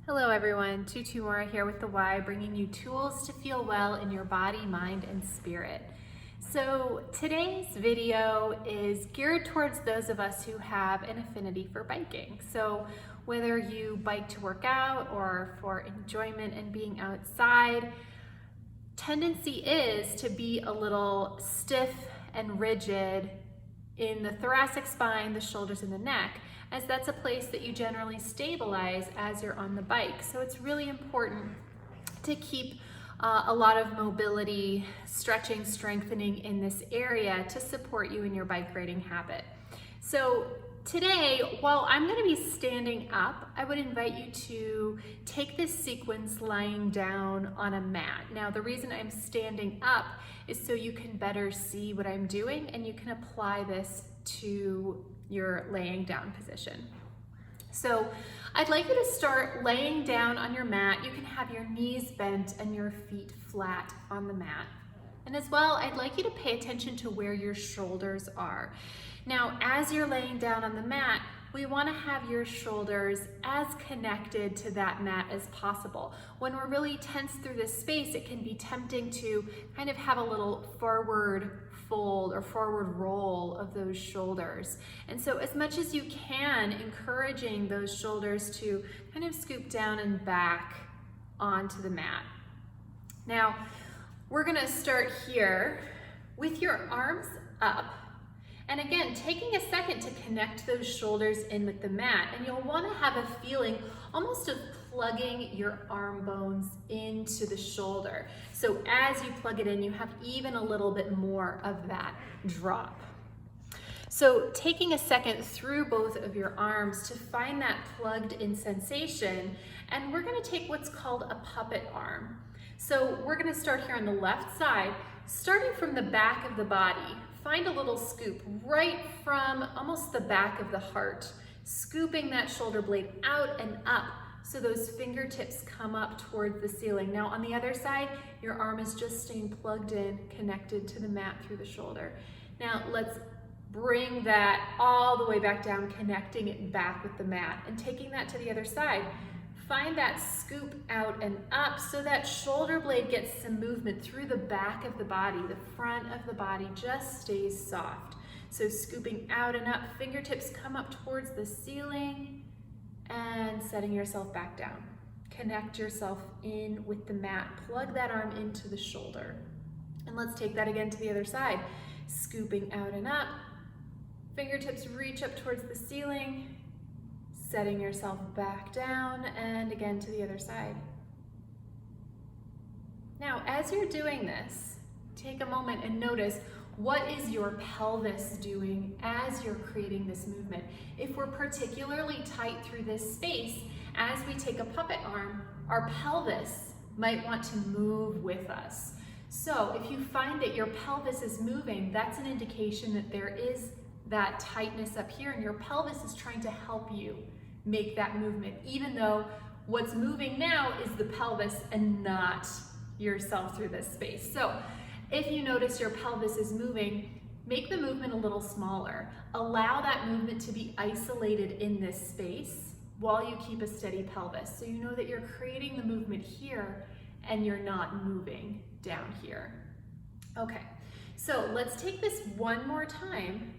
Hello everyone, Tutu Mora here with the Y, bringing you tools to feel well in your body, mind, and spirit. So today's video is geared towards those of us who have an affinity for biking. So whether you bike to work out or for enjoyment and being outside, tendency is to be a little stiff and rigid in the thoracic spine, the shoulders, and the neck, as that's a place that you generally stabilize as you're on the bike. So it's really important to keep a lot of mobility, stretching, strengthening in this area to support you in your bike riding habit. So today, while I'm going to be standing up, I would invite you to take this sequence lying down on a mat. Now, the reason I'm standing up is so you can better see what I'm doing and you can apply this to your laying down position. So I'd like you to start laying down on your mat. You can have your knees bent and your feet flat on the mat. And as well, I'd like you to pay attention to where your shoulders are. Now, as you're laying down on the mat, we want to have your shoulders as connected to that mat as possible. When we're really tense through this space, it can be tempting to kind of have a little forward fold or forward roll of those shoulders. And so as much as you can, encouraging those shoulders to kind of scoop down and back onto the mat. Now, we're going to start here with your arms up. And again, taking a second to connect those shoulders in with the mat, and you'll want to have a feeling almost of plugging your arm bones into the shoulder. So as you plug it in, you have even a little bit more of that drop. So taking a second through both of your arms to find that plugged in sensation, and we're going to take what's called a puppet arm. So we're going to start here on the left side, starting from the back of the body. Find a little scoop right from almost the back of the heart, scooping that shoulder blade out and up so those fingertips come up towards the ceiling. Now on the other side, your arm is just staying plugged in, connected to the mat through the shoulder. Now let's bring that all the way back down, connecting it back with the mat and taking that to the other side. Find that scoop out and up so that shoulder blade gets some movement through the back of the body. The front of the body just stays soft. So scooping out and up, fingertips come up towards the ceiling and setting yourself back down. Connect yourself in with the mat. Plug that arm into the shoulder. And let's take that again to the other side. Scooping out and up, fingertips reach up towards the ceiling, setting yourself back down, and again to the other side. Now, as you're doing this, take a moment and notice what is your pelvis doing as you're creating this movement. If we're particularly tight through this space, as we take a puppet arm, our pelvis might want to move with us. So if you find that your pelvis is moving, that's an indication that there is that tightness up here and your pelvis is trying to help you make that movement, even though what's moving now is the pelvis and not yourself through this space. So if you notice your pelvis is moving, make the movement a little smaller. Allow that movement to be isolated in this space while you keep a steady pelvis. So you know that you're creating the movement here and you're not moving down here. Okay, so let's take this one more time,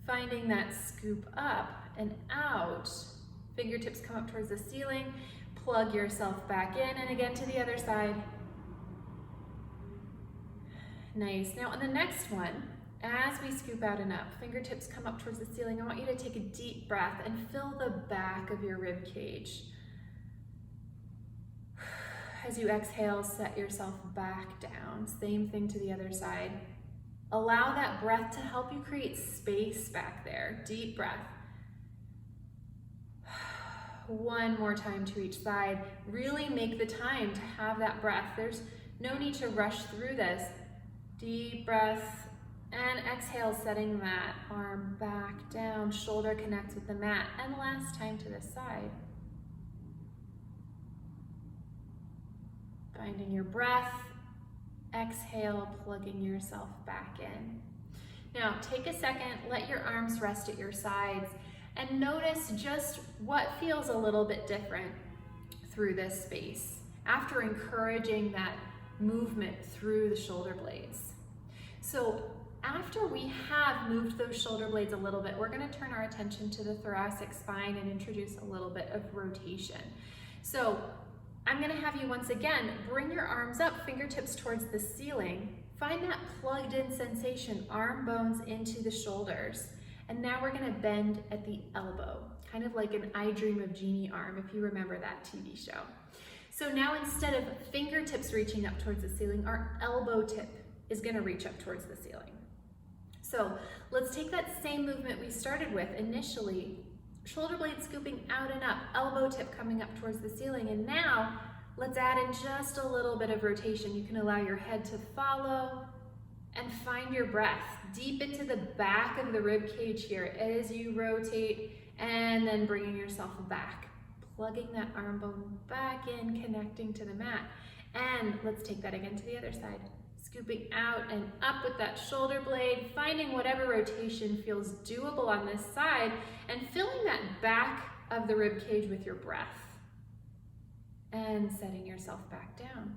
finding that scoop up and out. Fingertips come up towards the ceiling, plug yourself back in, and again to the other side. Nice. Now on the next one, as we scoop out and up, fingertips come up towards the ceiling, I want you to take a deep breath and fill the back of your rib cage. As you exhale, set yourself back down. Same thing to the other side. Allow that breath to help you create space back there. Deep breath. One more time to each side. Really make the time to have that breath. There's no need to rush through this. Deep breath and exhale, setting that arm back down. Shoulder connects with the mat. And last time to this side. Finding your breath. Exhale, plugging yourself back in. Now take a second, let your arms rest at your sides, and notice just what feels a little bit different. through this space after encouraging that movement through the shoulder blades. So after we have moved those shoulder blades a little bit, we're going to turn our attention to the thoracic spine and introduce a little bit of rotation. So I'm going to have you once again bring your arms up, fingertips towards the ceiling. Find that plugged in sensation, arm bones into the shoulders. And now we're going to bend at the elbow, kind of like an I Dream of Jeannie arm, if you remember that TV show. So now instead of fingertips reaching up towards the ceiling, our elbow tip is going to reach up towards the ceiling. So let's take that same movement we started with initially, shoulder blades scooping out and up, elbow tip coming up towards the ceiling, and now let's add in just a little bit of rotation. You can allow your head to follow and find your breath deep into the back of the rib cage here as you rotate, and then bringing yourself back, plugging that arm bone back in, connecting to the mat. And let's take that again to the other side. Scooping out and up with that shoulder blade, finding whatever rotation feels doable on this side, and filling that back of the rib cage with your breath. And setting yourself back down.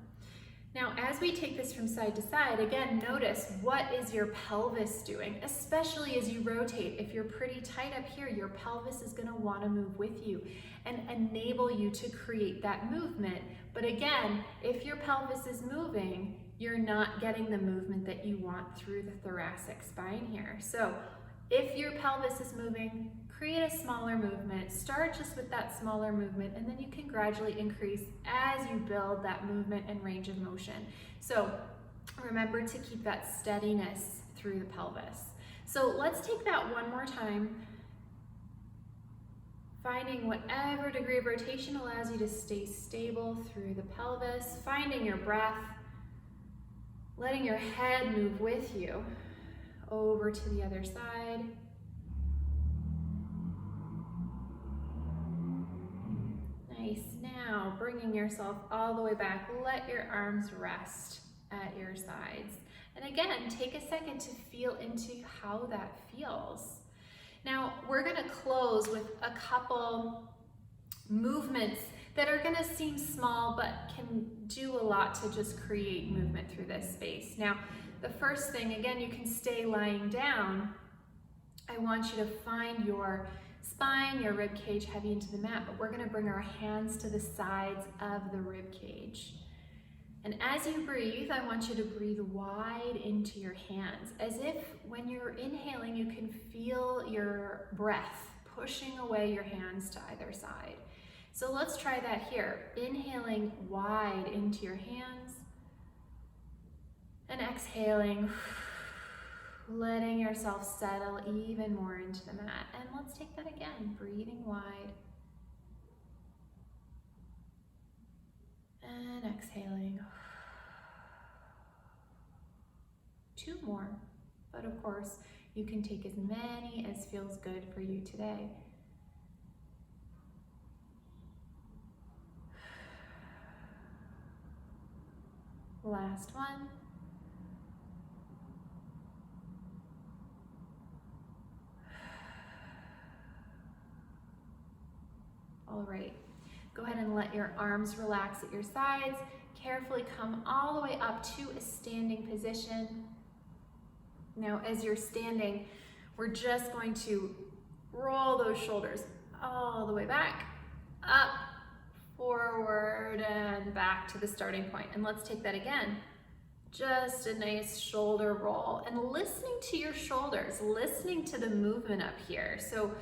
Now, as we take this from side to side, again, notice what is your pelvis doing, especially as you rotate. If you're pretty tight up here, your pelvis is going to want to move with you and enable you to create that movement. But again, if your pelvis is moving, you're not getting the movement that you want through the thoracic spine here. So if your pelvis is moving, create a smaller movement. Start just with that smaller movement, and then you can gradually increase as you build that movement and range of motion. So remember to keep that steadiness through the pelvis. So let's take that one more time. Finding whatever degree of rotation allows you to stay stable through the pelvis. Finding your breath. Letting your head move with you over to the other side. Nice. Now bringing yourself all the way back. Let your arms rest at your sides. And again, take a second to feel into how that feels. Now we're going to close with a couple movements that are going to seem small but can do a lot to just create movement through this space. Now, the first thing, again, you can stay lying down. I want you to find your spine, your rib cage heavy into the mat, but we're going to bring our hands to the sides of the rib cage. And as you breathe, I want you to breathe wide into your hands, as if when you're inhaling, you can feel your breath pushing away your hands to either side. So let's try that here. Inhaling wide into your hands and exhaling, letting yourself settle even more into the mat. And let's take that again, breathing wide and exhaling. 2 more, but of course you can take as many as feels good for you today. Last one. All right, go ahead and let your arms relax at your sides. Carefully come all the way up to a standing position. Now, as you're standing, we're just going to roll those shoulders all the way back, up, forward, and back to the starting point. And let's take that again. Just a nice shoulder roll, and listening to your shoulders, listening to the movement up here. So,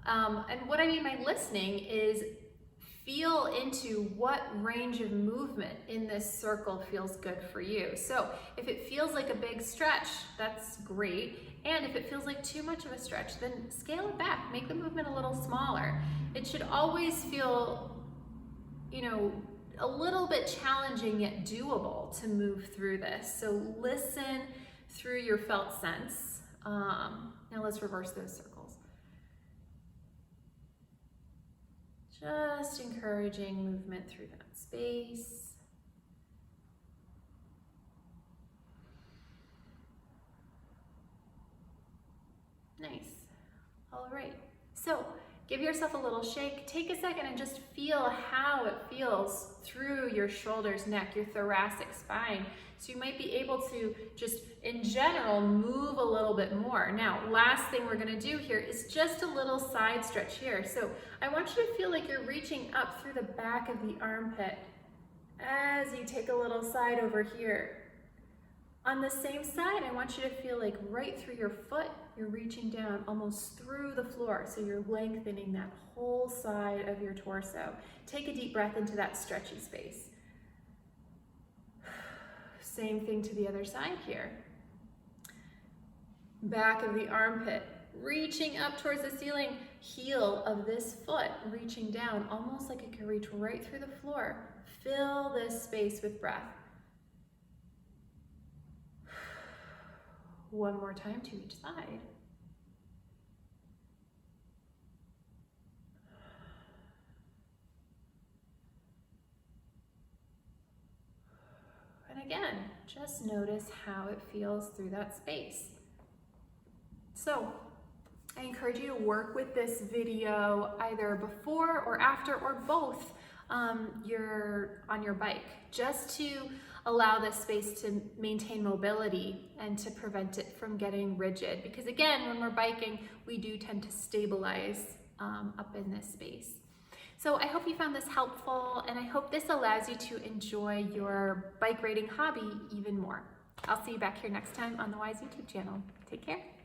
and what I mean by listening is feel into what range of movement in this circle feels good for you. So if it feels like a big stretch, that's great. And if it feels like too much of a stretch, then scale it back, make the movement a little smaller. It should always feel, a little bit challenging yet doable to move through this. So listen through your felt sense. Now let's reverse those circles. Just encouraging movement through that space. Nice. All right. So give yourself a little shake. Take a second and just feel how it feels through your shoulders, neck, your thoracic spine. So you might be able to just, in general, move a little bit more. Now, last thing we're gonna do here is just a little side stretch here. So I want you to feel like you're reaching up through the back of the armpit as you take a little side over here. On the same side, I want you to feel like right through your foot, you're reaching down almost through the floor. So you're lengthening that whole side of your torso. Take a deep breath into that stretchy space. Same thing to the other side here. Back of the armpit, reaching up towards the ceiling, heel of this foot, reaching down, almost like it could reach right through the floor. Fill this space with breath. One more time to each side. And again, just notice how it feels through that space. So, I encourage you to work with this video either before or after or both on your bike, just to allow this space to maintain mobility and to prevent it from getting rigid. Because again, when we're biking, we do tend to stabilize up in this space. So I hope you found this helpful, and I hope this allows you to enjoy your bike riding hobby even more. I'll see you back here next time on the Wise YouTube channel. Take care.